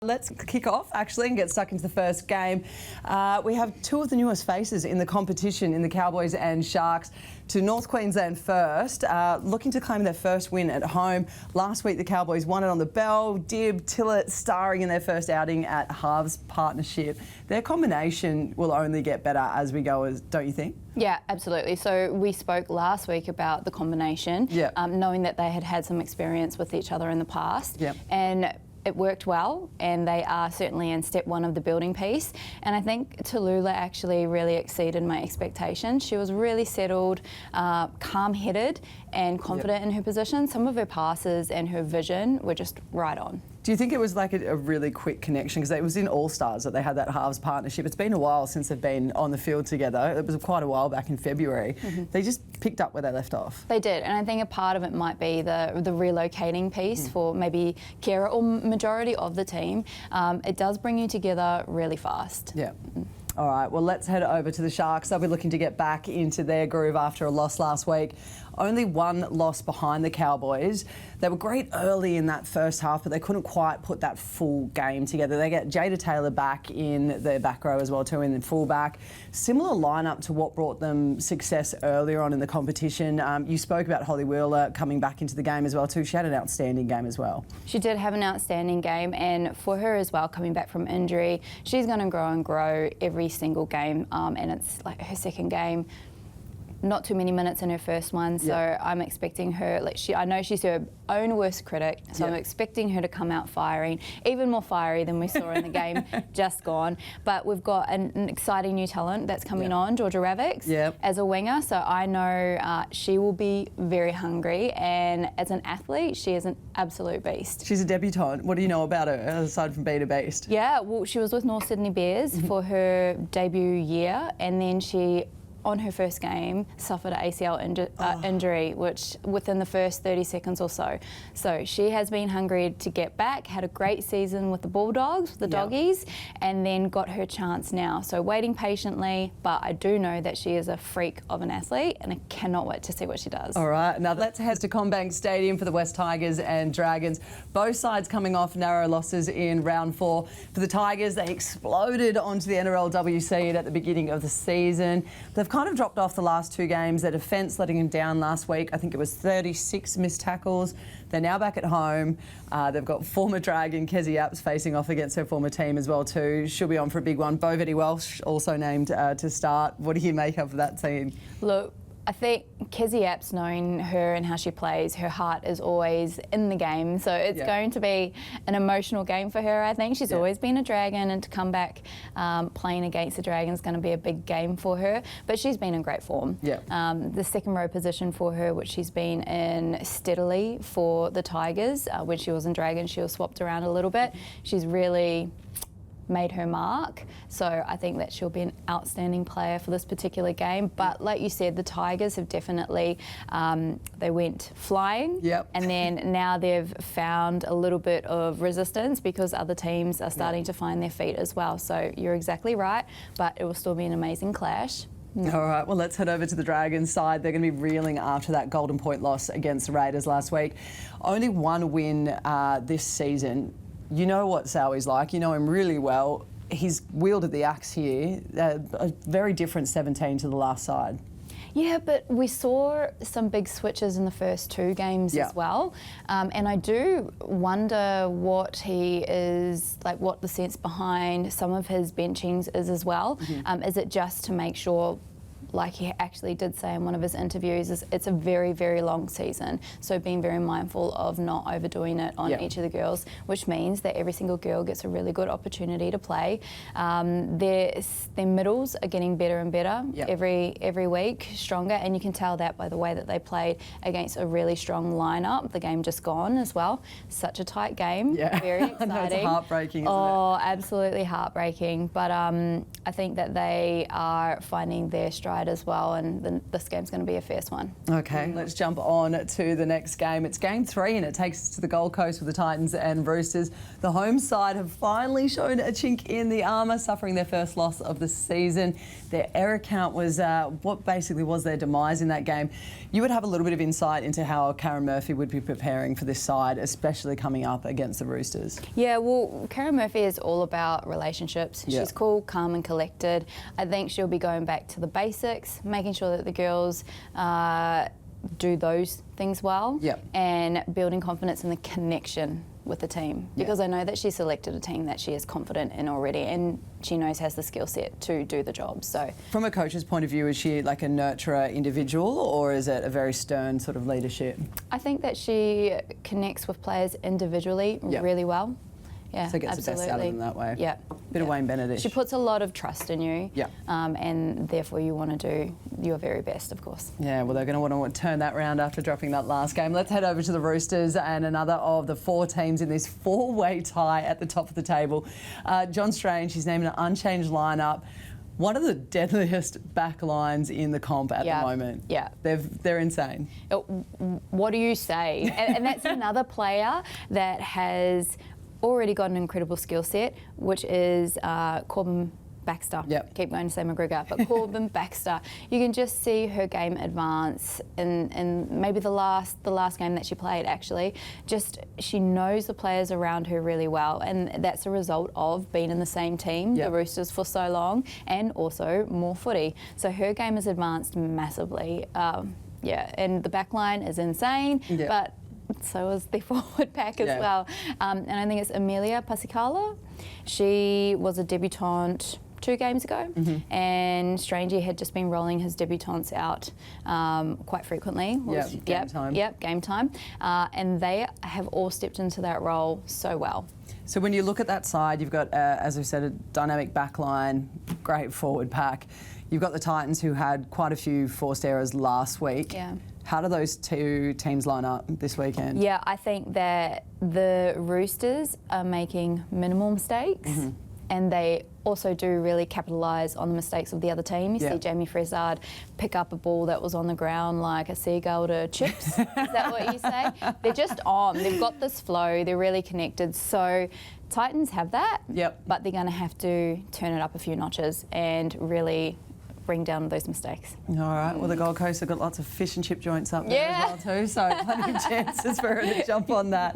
Let's kick off actually and get stuck into the first game. We have two of the newest faces in the competition in the Cowboys and Sharks. To North Queensland first, looking to claim their first win at home. Last week the Cowboys won it on the bell. Dib, Tillett starring in their first outing at halves partnership. Their combination will only get better as we go, don't you think? Yeah, absolutely. So we spoke last week about the combination, knowing that they had had some experience with each other in the past. And it worked well, and they are certainly in step one of the building piece. And I think Tallulah actually really exceeded my expectations. She was really settled, calm-headed and confident in her position. Some of her passes and her vision were just right on. Do you think it was like a really quick connection? Because it was in All-Stars that they had that halves partnership. It's been a while since they've been on the field together. It was quite a while back in February. They just picked up where they left off. They did, and I think a part of it might be the relocating piece for maybe Kira or majority of the team. It does bring you together really fast. Yeah. All right, well, let's head over to the Sharks. They'll be looking to get back into their groove after a loss last week. Only one loss behind the Cowboys. They were great early in that first half, but they couldn't quite put that full game together. They get Jada Taylor back in their back row as well too, in the fullback. Similar lineup to what brought them success earlier on in the competition. You spoke about Holly Wheeler coming back into the game as well too. She had an outstanding game as well. She did have an outstanding game, and for her as well, coming back from injury, she's going to grow and grow every single game, and it's like her second game. Not too many minutes in her first one, so I'm expecting her, I know she's her own worst critic, so I'm expecting her to come out firing, even more fiery than we saw in the game just gone. But we've got an exciting new talent that's coming on, Georgia Ravix, as a winger, so I know she will be very hungry, and as an athlete, she is an absolute beast. She's a debutante. What do you know about her, aside from being a beast? Yeah, well, she was with North Sydney Bears for her debut year, and then she, on her first game, suffered an ACL injury, which within the first 30 seconds or so. So she has been hungry to get back, had a great season with the Bulldogs, the Doggies, and then got her chance now. So waiting patiently, but I do know that she is a freak of an athlete, and I cannot wait to see what she does. All right, now let's head to CommBank Stadium for the West Tigers and Dragons. Both sides coming off narrow losses in round 4. For the Tigers, they exploded onto the NRLW seed at the beginning of the season. They've kind of dropped off the last 2 games. Their defence letting them down last week. I think it was 36 missed tackles. They're now back at home. They've got former Dragon Kezzy Apps facing off against her former team as well too. She'll be on for a big one. Bovedy Welsh also named to start. What do you make of that scene? Look, I think Kezzy Apps, knowing her and how she plays, her heart is always in the game. So it's going to be an emotional game for her, I think. She's always been a Dragon, and to come back playing against the Dragon is going to be a big game for her. But she's been in great form. The second row position for her, which she's been in steadily for the Tigers. When she was in Dragon, she was swapped around a little bit. She's really made her mark, so I think that she'll be an outstanding player for this particular game. But like you said, the Tigers have definitely, they went flying, and then now they've found a little bit of resistance because other teams are starting to find their feet as well. So you're exactly right, but it will still be an amazing clash. All right, well, let's head over to the Dragons side. They're going to be reeling after that Golden Point loss against the Raiders last week. Only one win this season. You know what Sowy's like. You know him really well. He's wielded the axe here. A very different 17 to the last side. Yeah, but we saw some big switches in the first 2 games as well. And I do wonder what he is, like what the sense behind some of his benchings is as well. Is it just to make sure, like he actually did say in one of his interviews, it's a very, very long season. So being very mindful of not overdoing it on each of the girls, which means that every single girl gets a really good opportunity to play. Their middles are getting better and better every week, stronger, and you can tell that by the way that they played against a really strong lineup. The game just gone as well. Such a tight game. Very exciting. I know, it's heartbreaking, isn't it? Oh, absolutely heartbreaking. But I think that they are finding their stride pride as well, and this game's going to be a fierce one. Okay, let's jump on to the next game. It's game 3 and it takes us to the Gold Coast with the Titans and Roosters. The home side have finally shown a chink in the armour, suffering their first loss of the season. Their error count was what basically was their demise in that game. You would have a little bit of insight into how Karen Murphy would be preparing for this side, especially coming up against the Roosters. Yeah, well, Karen Murphy is all about relationships. Yeah. She's cool, calm and collected. I think she'll be going back to the basics, making sure that the girls do those things well, Yep. and building confidence in the connection with the team, because I know that she selected a team that she is confident in already, and she knows has the skill set to do the job. So, from a coach's point of view, is she like a nurturer individual, or is it a very stern sort of leadership? I think that she connects with players individually really well. Yeah, so gets absolutely. the best out of them that way. Yeah. Bit of Wayne Bennett-ish. She puts a lot of trust in you. Yeah. And therefore you want to do your very best, of course. Yeah, well, they're going to want to turn that round after dropping that last game. Let's head over to the Roosters and another of the 4 teams in this 4-way tie at the top of the table. John Strange, he's named an unchanged lineup. One of the deadliest back lines in the comp at the moment. Yeah. They're insane. What do you say? And that's another player that has already got an incredible skill set, which is Corbin Baxter. Yep. Keep going to say McGregor, but Corbin Baxter. You can just see her game advance in maybe the last game that she played, actually. Just, she knows the players around her really well, and that's a result of being in the same team, the Roosters, for so long, and also more footy. So her game has advanced massively. And the back line is insane, but so is the forward pack as well. And I think it's Amelia Pasikala. She was a debutante 2 games ago, and Strangey had just been rolling his debutants out quite frequently. Game time. Yep, game time. And they have all stepped into that role so well. So when you look at that side, you've got, as I said, a dynamic back line, great forward pack. You've got the Titans, who had quite a few forced errors last week. Yeah. How do those 2 teams line up this weekend? Yeah, I think that the Roosters are making minimal mistakes, and they also do really capitalise on the mistakes of the other team. You see Jamie Frezard pick up a ball that was on the ground like a seagull to chips. Is that what you say? They're just on. They've got this flow. They're really connected. So Titans have that, but they're going to have to turn it up a few notches and really bring down those mistakes. All right, well, the Gold Coast have got lots of fish and chip joints up there as well too, so plenty of chances for her to jump on that.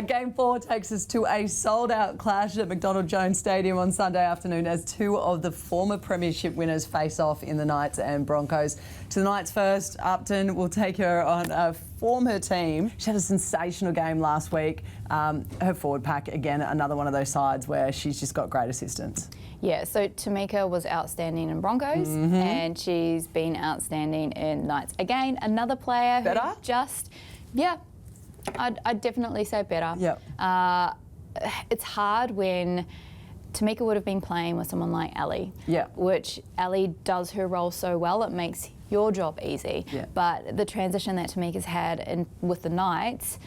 Game 4 takes us to a sold-out clash at McDonald Jones Stadium on Sunday afternoon as 2 of the former premiership winners face off in the Knights and Broncos. To the Knights first, Upton will take her on form her team. She had a sensational game last week. Her forward pack, again, another one of those sides where she's just got great assistance. Yeah, so Tamika was outstanding in Broncos, and she's been outstanding in Knights. Again, another player who just, I'd definitely say better. It's hard when Tamika would have been playing with someone like Ali, which Ali does her role so well, it makes your job easy. But the transition that Tamika's had with the Knights,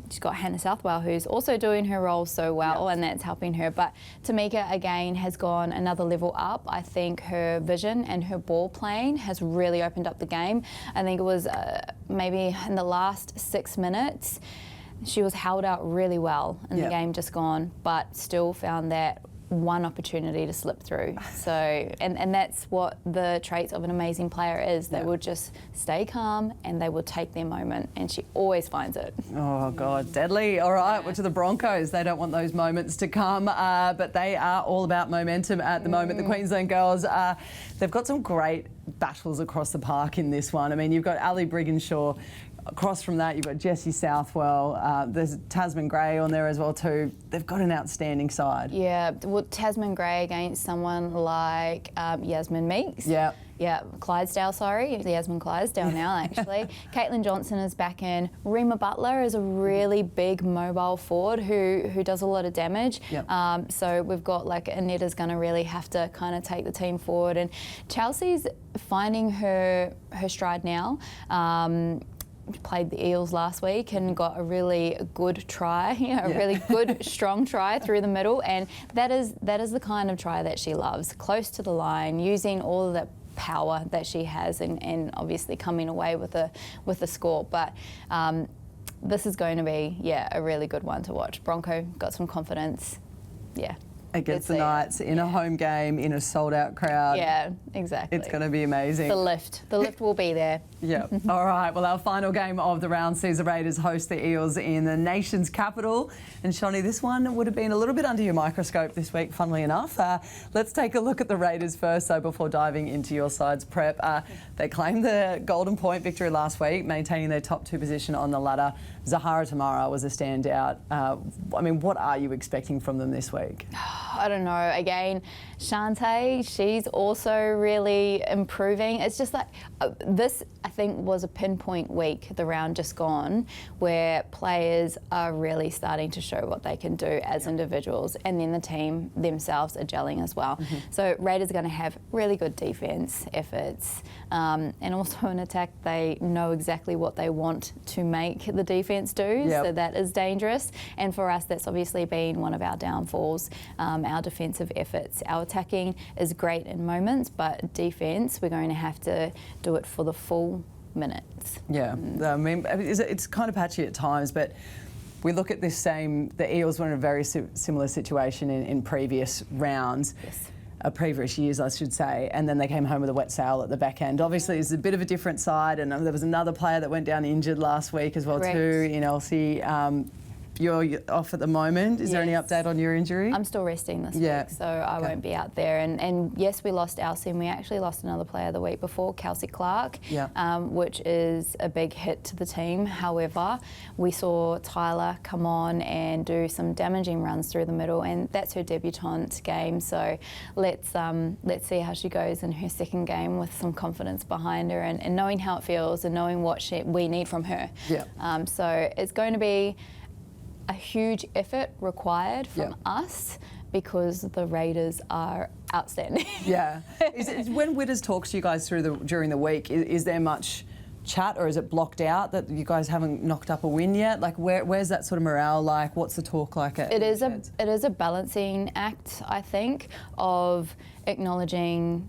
she's got Hannah Southwell, who's also doing her role so well, and that's helping her. But Tamika, again, has gone another level up. I think her vision and her ball playing has really opened up the game. I think it was maybe in the last 6 minutes, she was held out really well in the game just gone, but still found that one opportunity to slip through. So, and that's what the traits of an amazing player is. They will just stay calm and they will take their moment, and she always finds it. Oh, God, deadly. All right, we're to the Broncos. They don't want those moments to come, but they are all about momentum at the moment. The Queensland girls, they've got some great battles across the park in this one. I mean, you've got Ali Brigginshaw. Across from that, you've got Jessie Southwell. There's Tasman Gray on there as well too. They've got an outstanding side. Yeah, well, Tasman Gray against someone like Yasmin Meeks. Yeah. Yeah, Clydesdale, sorry. Yasmin Clydesdale now, actually. Caitlin Johnson is back in. Rima Butler is a really big mobile forward who does a lot of damage. Yep. So we've got like Anita's going to really have to kind of take the team forward. And Chelsea's finding her stride now. Played the Eels last week and got a really good try, a really good, strong try through the middle, and that is the kind of try that she loves, close to the line, using all of that power that she has, and obviously coming away with a score. But this is going to be, a really good one to watch. Bronco got some confidence. Yeah. Against the Knights in a home game, in a sold-out crowd. Yeah, exactly. It's going to be amazing. The lift will be there. Yeah. All right. Well, our final game of the round sees the Raiders host the Eels in the nation's capital. And Shani, this one would have been a little bit under your microscope this week, funnily enough. Let's take a look at the Raiders first, though, before diving into your side's prep. They claimed the Golden Point victory last week, maintaining their top 2 position on the ladder. Zahara Tamara was a standout. I mean, what are you expecting from them this week? I don't know. Again, Shantae, she's also really improving. It's just like this, I think, was a pinpoint week, the round just gone, where players are really starting to show what they can do as individuals, and then the team themselves are gelling as well. So Raiders are going to have really good defence efforts, and also in attack they know exactly what they want to make the defence do, so that is dangerous. And for us, that's obviously been one of our downfalls, our defensive efforts. Our attacking is great in moments, but defence, we're going to have to do it for the full minutes. Yeah, I mean, it's kind of patchy at times, but we look at the Eels were in a very similar situation in previous rounds. Yes. Previous years, I should say, and then they came home with a wet sail at the back end. Obviously, it's a bit of a different side, and there was another player that went down injured last week as well too, in Elsie. You're off at the moment. Is there any update on your injury? I'm still resting this week, so I won't be out there. And yes, we lost Elsie, and we actually lost another player the week before, Kelsey Clark, which is a big hit to the team. However, we saw Tyler come on and do some damaging runs through the middle, and that's her debutante game. So let's see how she goes in her second game with some confidence behind her, and knowing how it feels and knowing what we need from her. So it's going to be a huge effort required from us, because the Raiders are outstanding. When Witters talks to you guys during the week, is there much chat, or is it blocked out that you guys haven't knocked up a win yet? Like, where's that sort of morale like? What's the talk like? It is a balancing act, I think, of acknowledging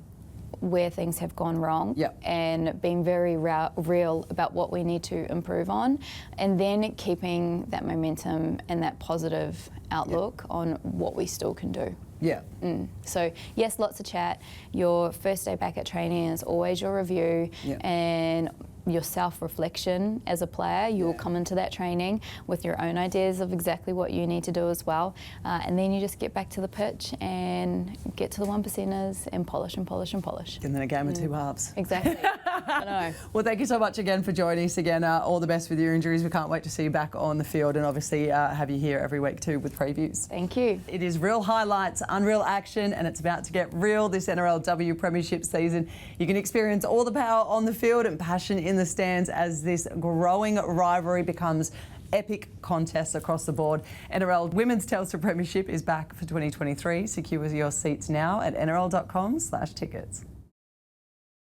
where things have gone wrong and being very real about what we need to improve on, and then keeping that momentum and that positive outlook on what we still can do. So yes, lots of chat. Your first day back at training is always your review and your self-reflection as a player. You will come into that training with your own ideas of exactly what you need to do as well, and then you just get back to the pitch and get to the 1%ers and polish and polish and polish. And then a game of 2 halves. Exactly. I know. Well, thank you so much again for joining us again. All the best with your injuries. We can't wait to see you back on the field, and obviously have you here every week too with previews. Thank you. It is real highlights, unreal action, and it's about to get real this NRLW Premiership season. You can experience all the power on the field and passion in the stands as this growing rivalry becomes epic contests across the board. NRL Women's Telstra Premiership is back for 2023. Secure your seats now at nrl.com/tickets.